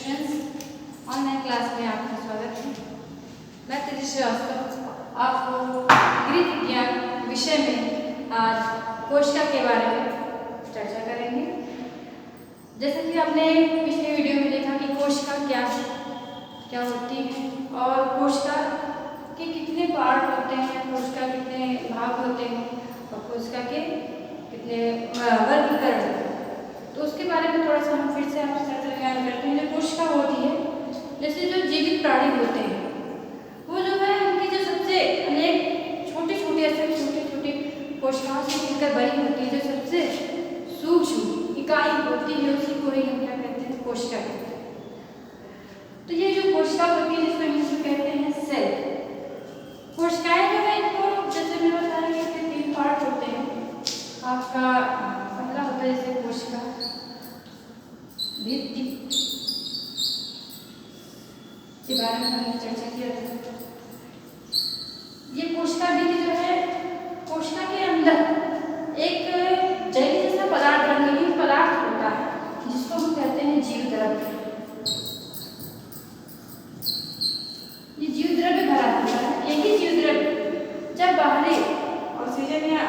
Students, online class में आपका स्वागत है। मैं तेजस्वी श्रीवास्तव आपको गृह विज्ञान विषय में आज कोशिका के बारे में चर्चा करेंगे। जैसे कि आपने पिछले वीडियो में देखा कि कोशिका क्या होती है और कोशिका के कितने पार्ट होते हैं, कोशिका कितने भाग होते हैं और कोशिका के कितने वर्गीकरण होते हैं। तो उसके बारे में थोड़ा सा हम फिर से आपसे चर्चा करते हैं। जो कोशिका होती है, जैसे जो जीवित प्राणी होते हैं वो जो है उनकी जो सबसे अनेक छोटी छोटी कोशिकाओं से मिलकर बनी होती है, जो सबसे सूक्ष्म इकाई होती है उसी को ही हम क्या कहते हैं, कोशिका कहते हैं। तो ये जो कोशिका होती है जिसको इंग्लिश में कहते हैं सेल। कोशिकाएं जो है इनको जैसे मैं बता रही हूँ कि 3 पार्ट होते हैं। आपका पहला होता है जैसे कोशिका भित्ति के बारे में हमने चर्चा किया था। ये कोशिका भित्ति जो है कोशिका के अंदर एक जेली जैसा पदार्थ रंगीन पदार्थ होता है जिसको हम कहते हैं जीव द्रव्य। ये जीव द्रव्य भरा होता है। यही जीव द्रव्य जब बाहरी ऑक्सीजन या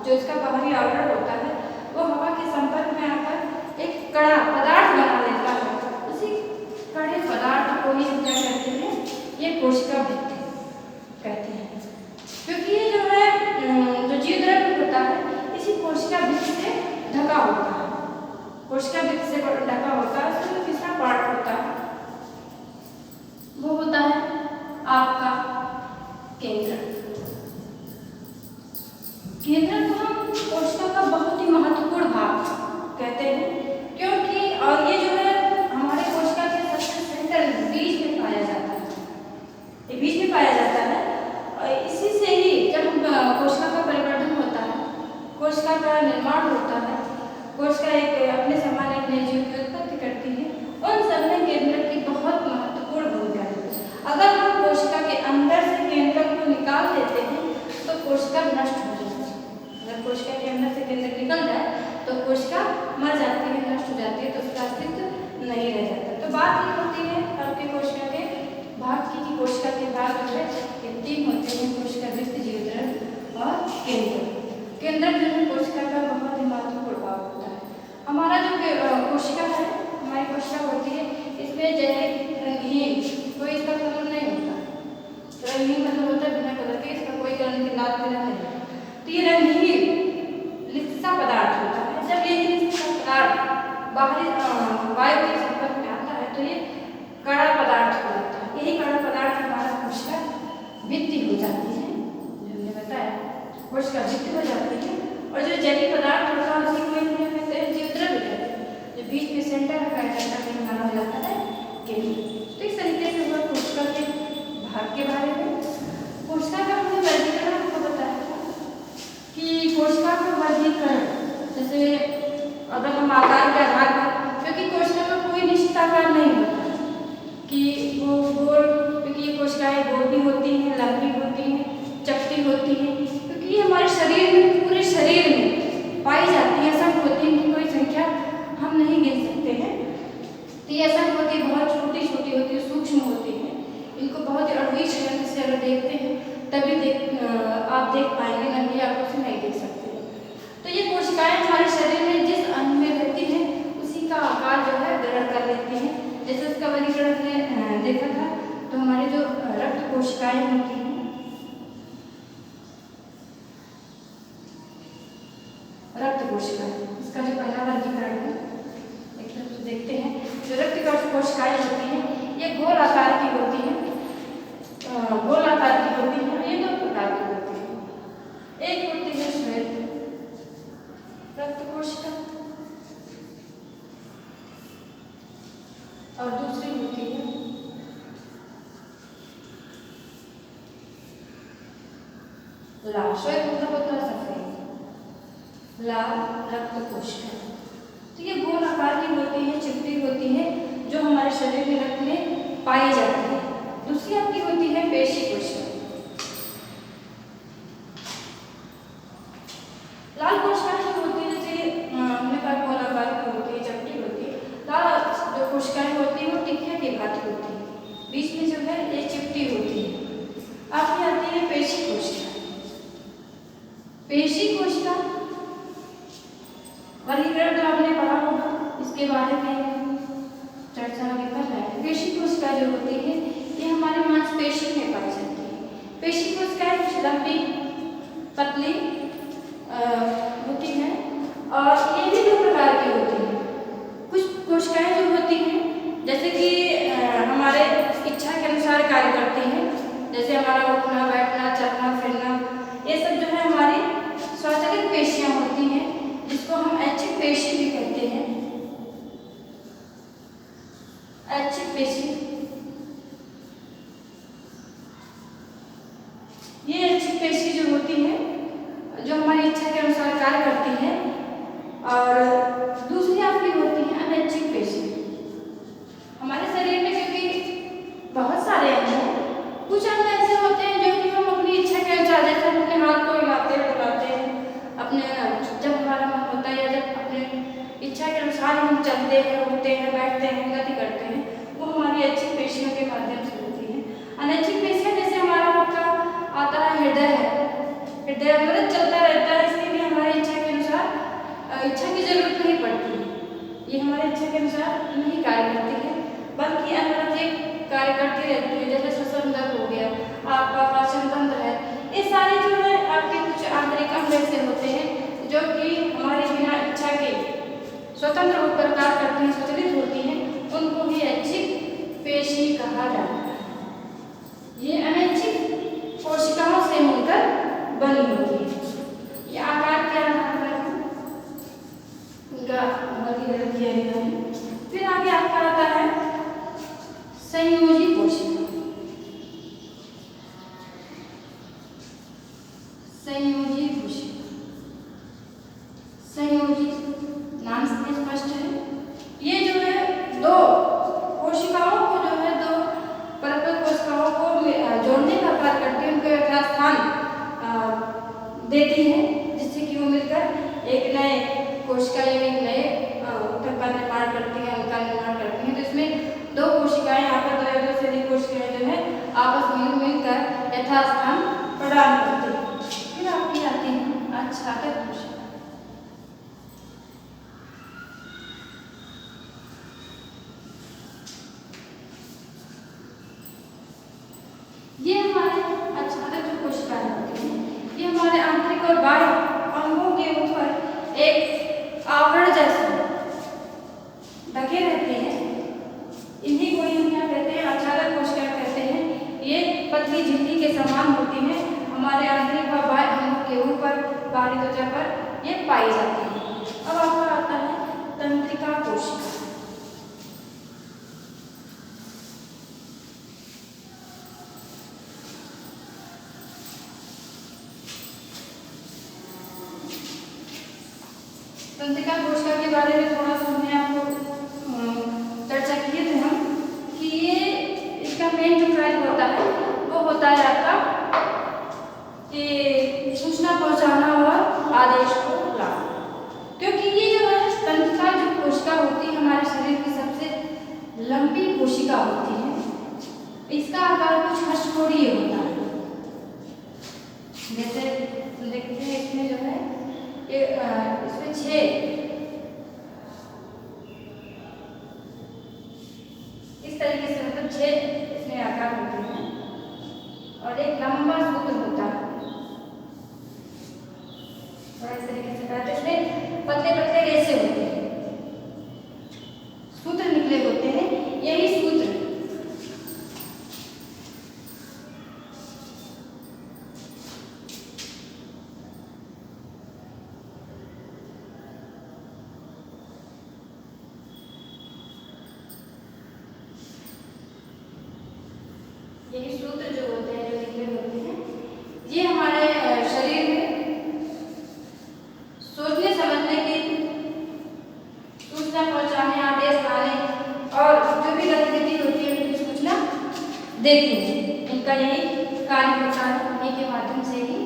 जो इसका बाहरी आवरण होता है वो हवा के संपर्क में आकर एक कड़ा पदार्थ बना लेता है। उसी कड़े पदार्थ को ही हम क्या कहते हैं, ये कोशिका भित्ति कहते हैं। क्योंकि ये जो है जो जीव द्रव्य होता है इसी कोशिका भित्ति से ढका होता है। कोशिका भित्ति से ढका होता है। उसमें जो तीसरा पार्ट होता है वो होता है आपका केंद्रक। केंद्रक को हम कोशिका का बहुत ही महत्वपूर्ण भाग कहते हैं, क्योंकि और ये जो है हमारे कोशिका के सबसे सेंटर बीच में पाया जाता है। ये बीच में पाया जाता है और इसी से ही जब कोशिका का परिवर्तन होता है, कोशिका का निर्माण होता है, कोशिका एक अपने समान एक नए जीव की उत्पत्ति करती है, उन सब में केंद्रक की बहुत महत्वपूर्ण भूमिका है। अगर हम कोशिका के अंदर से केंद्रक को निकाल देते हैं तो कोशिका नष्ट हो जाती है। अगर कोशिका के अंदर से केंद्रक निकल जाए तो कोशिका मर जाती है, नष्ट हो जाती है, तो उसका अस्तित्व नहीं रह जाता। तो बात ये होती है आपके कोशिका के भाग की कि कोशिका के भाग जो है ये 3 होते हैं, कोशिका भित्ति, जीव द्रव्य और केंद्रक। केंद्रक जो है कोशिका का बहुत ही महत्वपूर्ण भाग होता है। हमारा जो कोशिका है, हमारी कोशिका होती है, इसमें जैसे रंगहीन कोई इसका कलर नहीं होता। रंगहीन मतलब होता है बिना कलर के, इसका कोई कलर के लाल पीला नहीं। तो ये रंगहीन लिप्सा पदार्थ होता है। जब ये लिप्सा पदार्थ बाहरी वायु के संपर्क में आता है तो ये कड़ा पदार्थ हो जाता है। यही कड़ा पदार्थ हमारा कोशिका भित्ति हो जाती है, जो हमने बताया कोशिका भित्ति हो जाती है। और जो जली पदार्थ होता है उसी को हम कहते हैं जीव द्रव्य कहते हैं, जो बीच में सेंटर रखा जाता है हमारा हो जाता है केंद्र। तो इस तरीके से हुआ कोशिका के भाग के बारे में। कोशिका का हमने वर्गीकरण आपको बताया था कि कोशिका का वर्गीकरण जैसे अगर हम आकार के आधार पर, क्योंकि कोशिका का कोई निश्चित आकार नहीं होता कि वो गोल, क्योंकि ये कोशिकाएं गोल भी होती हैं, लंबी होती हैं, चपटी होती हैं, क्योंकि ये हमारे शरीर में पूरे शरीर में पाई जाती है। सब होती हैं कि कोई संख्या हम नहीं गिन सकते हैं। तो ये सब होती है बहुत छोटी छोटी होती है, सूक्ष्म होती है। इनको बहुत ही अणुवीय नजर से अगर देखते हैं तभी आप देख पाएंगे, नंगी आंखों से नहीं देख सकते। तो ये कोशिकाएं हमारे शरीर में जिस अंग में रहती हैं उसी का आकार जो है ग्रहण कर लेती हैं। जैसे उसका वर्गीकरण हमने देखा था, तो हमारी जो रक्त कोशिकाएं होती हैं, रक्त कोशिकाएं, इसका जो पहला वर्गीकरण है एक तरफ से देखते हैं। जो रक्त कोशिकाएं होती हैं ये गोल आकार की होती हैं, गोल आकार की होती है। ये 2 प्रकार की होती है। एक होती है श्वेत रक्त कोशिका और दूसरी होती है लाल। श्वेत मतलब होता है सफेद, लाल रक्त कोशिका। तो ये गोल आकार की होती है, चिपटी होती है, जो हमारे शरीर में रक्त में पाई जाती है। दूसरी आपकी होती है पेशी कोशिका। लाल कोशिकाएं जो होती है जैसे हमने कहा गोल आकार की होती है, चपटी होती है। लाल जो कोशिकाएं होती भांति होती है, बीच में जो है ये चिपटी होती है। आगे आती है पेशी कोशिका। पेशी कोशिका वर्गीकरण तो आपने पढ़ा होगा, इसके बारे में चर्चा आगे कर रहे हैं। पेशी कोशिका जो होती है ये हमारे मांसपेशी में पाई जाती है। पेशी कोशिकाएं कुछ लंबी पतली होती हैं और ये भी दो प्रकार की होती हैं। कुछ कोशिकाएं जो होती हैं जैसे कि हमारे इच्छा के अनुसार कार्य करती हैं, जैसे हमारा उठना बैठना चलना फिरना, ये सब जो है हमारी स्वचालित पेशियां होती हैं, जिसको हम ऐच्छिक पेशी भी कहते हैं। ऐच्छिक पेशी, ये ऐच्छिक पेशी जो होती है जो हमारी इच्छा के अनुसार कार्य करती है। और दूसरी आपकी होती है अनैच्छिक पेशी। हमारे शरीर में क्योंकि बहुत सारे अंग हैं, कुछ अंग ऐसे होते हैं जो कि हम अपनी इच्छा के अनुसार, जैसे हम अपने हाथ को हिलाते हैं डुलाते हैं, अपने जब हमारा मन होता है या जब अपने इच्छा के अनुसार हम चलते हैं उठते हैं बैठते हैं गति करते हैं, वो हमारी ऐच्छिक पेशियों के माध्यम से होती है। अनैच्छिक पेशियां जैसे हमारा आपका आता है हृदय है, हृदय मतलब चलता रहता है, इसके लिए हमारी इच्छा के अनुसार इच्छा की जरूरत नहीं पड़ती, ये हमारे इच्छा के अनुसार नहीं कार्य करती है, बल्कि अनैच्छिक कार्य करती रहती है। जैसे श्वसन तंत्र हो गया, आपका पाचन तंत्र है, ये सारे जो है आपके कुछ आंतरिक अंग ऐसे होते हैं जो कि हमारे बिना इच्छा के स्वतंत्र होकर कार्य करती हैं, स्वचालित होती हैं, उनको भी ऐच्छिक पेशी कहा जाता है। ये अनैच्छिक कोशिकाओं से मिलकर बनी होती है। ये आकार के आधार पर इनका वर्गीकरण किया गया है। फिर आगे आपका आता है संयोजी कोशिका। संयोजी कोशिका, संयोजी नाम से स्पष्ट है, ये जो है दो कोशिकाओं को जो है दो परस्पर कोशिकाओं को जोड़ने का कार्य करती है, उनको यथास्थान देती है, जिससे कि वो मिलकर एक नए कोशिका यानी एक नए ऊतक का निर्माण करती है, उनका निर्माण करती हैं। तो इसमें दो कोशिकाएं यहाँ पर दो से अधिक कोशिकाएं जो है आपस में मिलकर यथास्थान प्रदान करती है। फिर आपकी आती है अच्छादक कोशिका। ये हमारे अच्छादक जो कोशिकाएं होती हैं, ये हमारे आंतरिक और बाह्य अंगों के ऊपर एक आवरण जैसे ढके रहते हैं। इन्हीं को हम क्या कहते हैं, अच्छादक कोशिकाएं कहते हैं। ये पतली झिल्ली के समान होती हैं, हमारे आंतरिक व बाह्य अंगों के ऊपर बाहरी त्वचा पर ये पाई जाती है। अब आपका आता है तंत्रिका कोशिका। तंत्रिका कोशिका के बारे में थोड़ा सा हमने आपको चर्चा किए थे हम कि ये इसका मेन जो कार्य होता है वो होता है आपका कि सूचना पहुंचाना और आदेश को लाना। क्योंकि ये जो है तंत्रिका जो कोशिका होती है हमारे शरीर की सबसे लंबी कोशिका होती है। इसका आकार कुछ हष्टकोणीय होता है। जैसे देखते हैं इसमें जो है इसमें 6 इस तरीके से मतलब 6 इसमें आकार होते हैं और एक लंबा सूत्र होता है। और इस तरीके से कहते हैं इसमें पतले पतले रेशे होते हैं, सूत्र निकले होते हैं। यही सूत्र जो होते हैं जो निकले होते हैं, ये हमारे शरीर में सोचने समझने की सूचना पहुंचाने आदेश लाने और जो भी गतिविधि होती है उनकी सूचना देती है। इनका यही कार्य होता है, इन्हीं के माध्यम से ही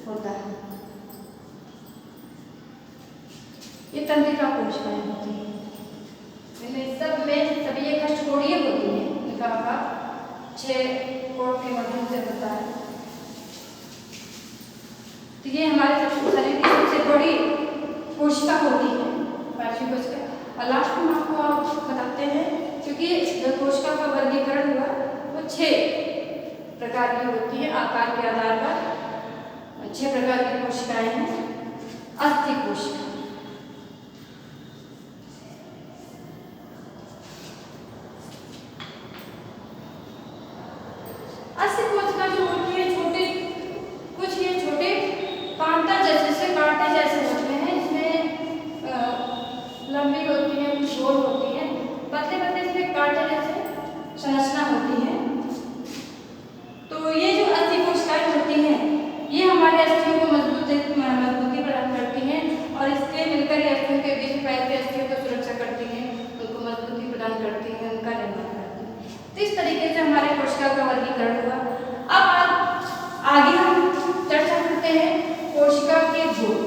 होता है। ये तंत्रिका कोशिकाएं होती है, सब में सभी एक हष्टकोणीय होती है। का भाग 6 कोट के माध्यम से होता है। तो ये हमारे शरीर की सबसे बड़ी कोशिका होती है, पांचवी कोशिका। और लास्ट में आपको आप बताते हैं, क्योंकि जो कोशिका का वर्गीकरण हुआ वो 6 प्रकार की होती है। आकार के आधार पर 6 प्रकार की कोशिकाएं हैं। अस्थि कोशिका, अस्थि कोशिका जो होती है छोटे, कुछ ये छोटे कांटा जैसे कांटे जैसे होते हैं। इसमें लंबी होती है, कुछ गोल होती है, पतले पतले इसमें कांटे जैसे संरचना होती है। तो ये जो अस्थि कोशिकाएं होती हैं ये हमारे अस्थियों को मजबूती प्रदान करती हैं और इसके मिलकर ये अस्थियों के बीच में फैलती अस्थियों को सुरक्षा करती हैं, उनको मजबूती प्रदान करती हैं, उनका निर्माण करती हैं। तो इस तरीके से हमारे कोशिका का वर्गीकरण हुआ। अब आगे हम चर्चा करते हैं कोशिका के गुण।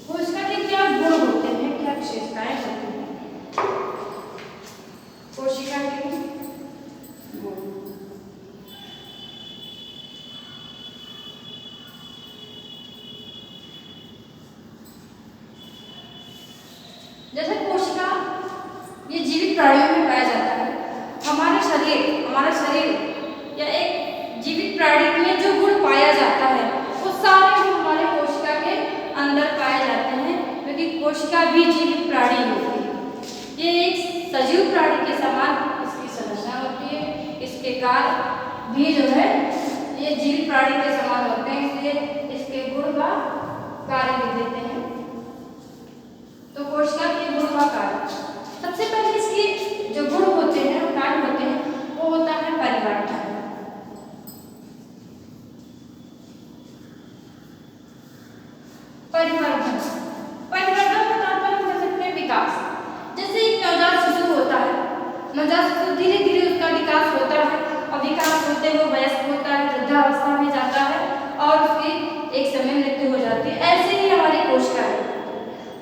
कोशिका के क्या गुण होते हैं, क्या विशेषताएं होती हैं? कोशिका के गुण, जैसे कोशिका ये जीवित प्राणियों में पाया जाता है। हमारा शरीर या एक जीवित प्राणी में जो गुण पाया जाता है वो सारे गुण हमारे कोशिका के अंदर पाए जाते हैं, क्योंकि कोशिका भी जीवित प्राणी होती है। ये एक सजीव प्राणी के समान इसकी संरचना होती है, इसके कार्य भी जो है ये जीवित प्राणी के समान होते हैं, इसलिए इसके गुण का कार्य लिख देते हैं। तो कोशिका के गुण का कार्य, सबसे पहले इसके जो गुण होते हैं, कार्य होते हैं, वो होता है परिवर्धन। परिवर्धन का तात्पर्य हम कह सकते हैं विकास। जैसे एक नवजात शिशु होता है, नवजात शिशु धीरे धीरे उसका विकास होता है और विकास होते हुए वयस्क होता है, वृद्धावस्था में जाता है और उसकी एक समय मृत्यु हो जाती है। ऐसे ही हमारी कोशिका है।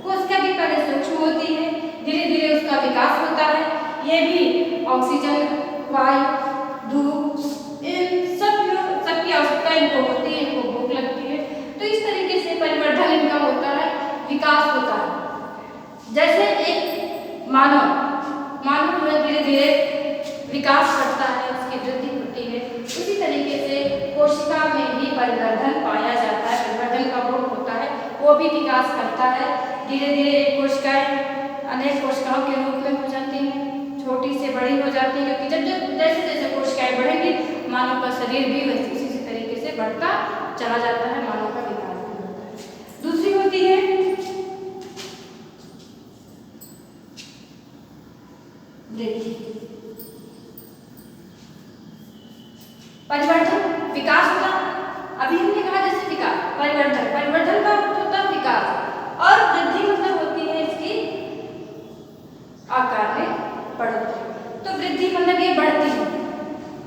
कोशिका भी पहले सूक्ष्म होती है, धीरे धीरे उसका विकास होता है। ये भी ऑक्सीजन, वायु, धूप, इन सबकी आवश्यकता इनको होती है, इनको भूख लगती है। तो इस तरीके से परिवर्धन इनका होता है, विकास होता है। जैसे एक मानव जो धीरे धीरे विकास करता है, उसकी वृद्धि होती है, उसी तरीके से कोशिका में भी परिवर्धन पाया जाता है। परिवर्धन का गुण होता है, वो भी विकास करता है। धीरे धीरे कोशिकाएं अनेक कोशिकाओं के रूप में हो जाती हैं, छोटी से बड़ी हो जाती है, क्योंकि जब जैसे जैसे कोशिकाएं बढ़ेंगी मानव का शरीर भी उसी तरीके से बढ़ता चला जाता है, मानव का विकास भी होता है। दूसरी होती है वृद्धि। परिवर्धन, विकास होता, अभी हमने कहा जैसे विकास, परिवर्धन का होता है विकास, और वृद्धि मतलब होती है इसकी आकार में बढ़ोतरी। तो वृद्धि मतलब ये बढ़ती है,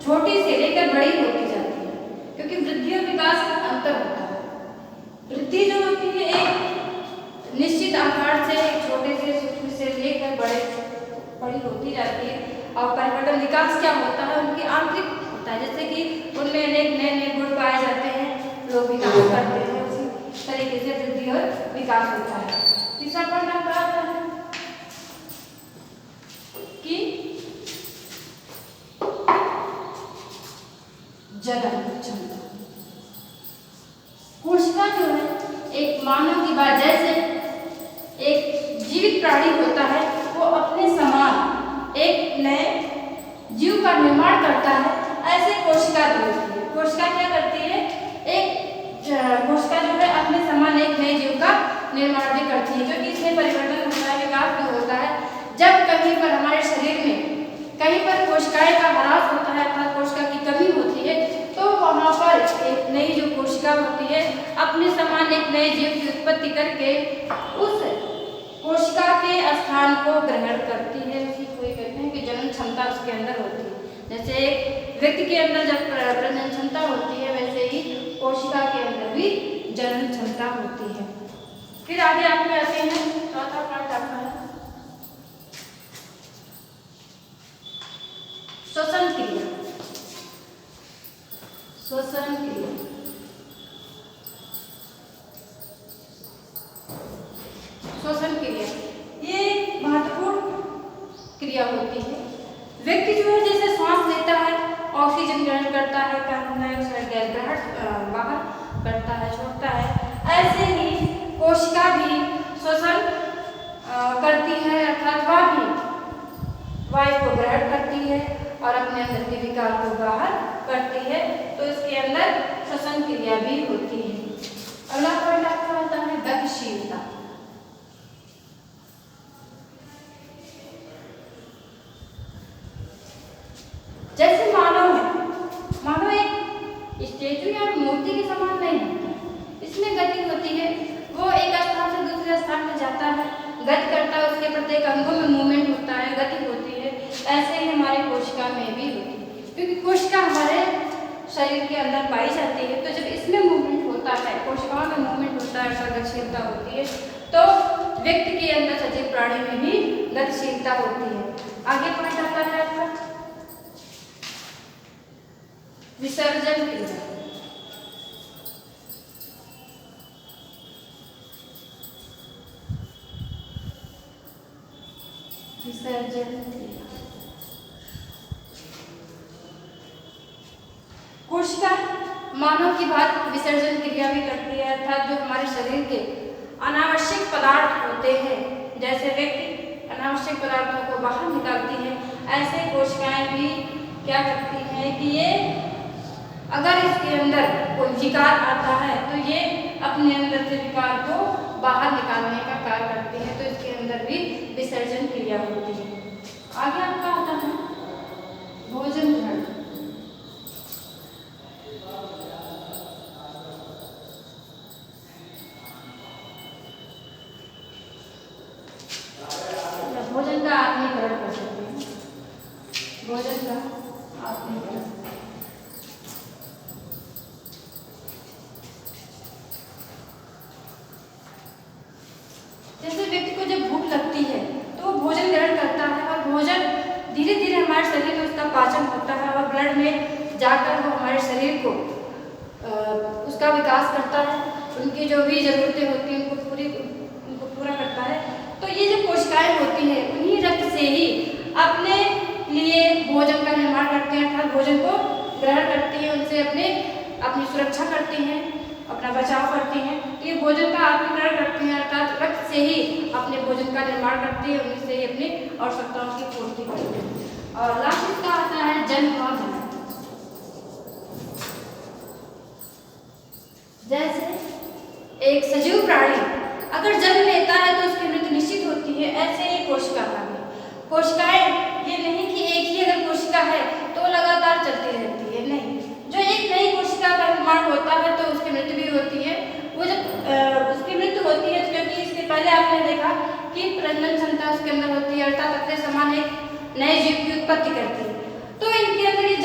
छोटी से लेकर बड़ी होती जाती है, क्योंकि वृद्धि और विकास का अंतर होता है। वृद्धि जो होती है एक निश्चित आकार से, एक छोटे से सूक्ष्म से लेकर बड़ी होती जाती है। और परिवर्तन, विकास क्या होता है, उनकी आंतरिक होता है, जैसे कि उनमें अनेक नए नए गुण पाए जाते हैं, लोग विकास करते हैं, उसी तरीके से वृद्धि और विकास होता है। तीसरा पॉइंट आपका आता है कि जनन क्षमता। कोशिका जो है एक मानव की बात, जैसे एक जीवित प्राणी होता है वो अपने समान एक नए जीव का निर्माण करता है, ऐसे कोशिका भी होती है। कोशिका क्या करती है, कोशिका जो है अपने समान एक नए जीव का निर्माण भी करती है, क्योंकि इसमें परिवर्तन होता है, विकास भी होता है। जब कहीं पर हमारे शरीर में कहीं पर कोशिकाएं का ह्रास होता है, अर्थात कोशिका की कमी होती है, तो वहाँ पर एक नई जो कोशिका होती है अपने समान एक नए जीव की उत्पत्ति करके उस कोशिका के स्थान को ग्रहण करती है। उसी को कहते हैं कि जनन क्षमता उसके अंदर होती है। जैसे एक व्यक्ति के अंदर जब प्रजनन क्षमता होती है, वैसे ही कोशिका के अंदर भी जनन क्षमता होती है। फिर आगे आप में आते हैं, चौथा पार्ट आपका है श्वसन श्वसन क्रिया। श्वसन क्रिया ये महत्वपूर्ण क्रिया होती है। व्यक्ति जो है जैसे श्वास लेता है, ऑक्सीजन ग्रहण करता है, कार्बन डाइऑक्साइड गैस ग्रहण बाहर करता है, छोड़ता है, ऐसे ही कोशिका भी श्वसन करती है, अर्थात वह भी वायु को ग्रहण करती है और अपने अंदर के विकार को बाहर करती है, तो इसके अंदर श्वसन क्रिया भी होती है। अगला पॉइंट आपका होता है गतिशीलता। जैसे मानव एक स्टेचू या मूर्ति के समान नहीं होता है, इसमें गति होती है, वो एक स्थान से दूसरे स्थान में जाता है, गति करता है, उसके प्रत्येक अंगों में मूवमेंट होता है, गति होती है। ऐसे ही हमारे कोशिका में भी होती है, क्योंकि कोशिका हमारे शरीर के अंदर पाई जाती है, तो जब इसमें मूवमेंट होता है, कोशिकाओं में मूवमेंट होता है, गतिशीलता होती है, तो व्यक्ति के अंदर सजीव प्राणी में भी गतिशीलता होती है। आगे पॉइंट आता है आपका विसर्जन क्रिया। विसर्जन क्रिया कोशिका मानव की बात विसर्जन क्रिया भी करती है, अर्थात जो हमारे शरीर के अनावश्यक पदार्थ होते हैं, जैसे व्यक्ति अनावश्यक पदार्थों को बाहर निकालती है, ऐसे कोशिकाएं भी क्या करती हैं कि ये अगर इसके अंदर कोई विकार आता है तो ये अपने अंदर से विकार को बाहर निकालने का कार्य करती है, तो इसके अंदर भी विसर्जन क्रिया होती है। आगे आपका आता है भोजन ग्रहण। भोजन का आत्मीकरण कर सकते हैं, भोजन का आत्मीकरण। जैसे व्यक्ति को जब भूख लगती है तो वो भोजन ग्रहण करता है और भोजन धीरे धीरे हमारे शरीर में उसका पाचन होता है और ब्लड में जाकर वो हमारे शरीर को उसका विकास करता है, उनकी जो भी ज़रूरतें होती हैं उनको पूरा करता है। तो ये जो कोशिकाएं होती हैं उन्हीं रक्त से ही अपने लिए भोजन का निर्माण करते हैं, अर्थात भोजन को ग्रहण करती हैं, उनसे अपनी सुरक्षा करती हैं, अपना बचाव करती हैं। तो ये भोजन का आत्मीकरण करती हैं, अर्थात रक्त से ही अपने भोजन का निर्माण करती है, उन्हीं से ही अपनी आवश्यकताओं की पूर्ति करती है। और लास्ट इसका आता है जन्म और मरण। जैसे एक सजीव प्राणी अगर जन्म लेता है तो उसकी मृत्यु निश्चित होती है, ऐसे ही कोशिका का भी। कोशिकाएं ये नहीं कि एक ही अगर कोशिका है तो लगातार चलती रहती है, नहीं, जो एक नई कोशिका का निर्माण होता है तो उसकी मृत्यु भी होती है। वो जब उसकी मृत्यु होती है क्योंकि इसके पहले आपने देखा कि प्रजनन क्षमता उसके अंदर होती है, अर्थात अपने समान एक नए जीव की उत्पत्ति करती है, तो इनके अंदर ये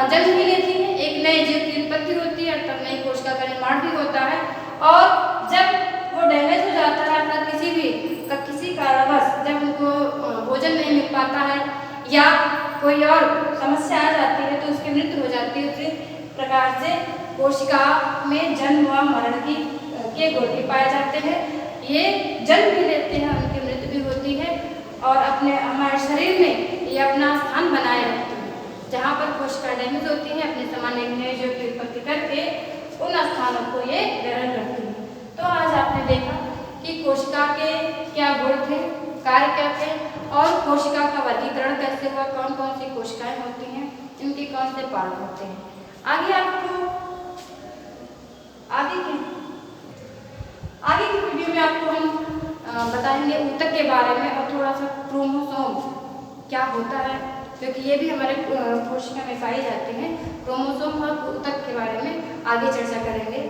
जन्म भी लेती है, एक नए जीव की उत्पत्ति होती है, अर्थात नई कोशिका का निर्माण भी होता है। और जब वो डैमेज हो जाता है, अर्थात किसी कारणवश जब उनको भोजन नहीं मिल पाता है या कोई और समस्या आ जाती है तो उसकी मृत्यु हो जाती है। उसी प्रकार से कोशिका में जन्म व मरण के गुण भी पाए जाते हैं। ये जन्म भी लेते हैं, उनकी मृत्यु भी होती है और हमारे शरीर में ये अपना स्थान बनाए रखते हैं। जहाँ पर कोशिका डैमेज होती है अपने समान एक नए जीव की उत्पत्ति करके उन स्थानों को ये ग्रहण करती है। तो आज आपने देखा कि कोशिका के क्या गुण थे, कार्य क्या थे और कोशिका का वर्गीकरण कैसे हुआ, कौन कौन सी कोशिकाएं होती हैं, इनके कौन से पार्ट होते हैं। आगे आपको आगे की वीडियो में आपको हम बताएंगे ऊतक के बारे में और थोड़ा सा क्रोमोसोम क्या होता है, क्योंकि ये भी हमारे कोशिका में पाई जाती हैं। क्रोमोसोम और ऊतक के बारे में आगे चर्चा करेंगे।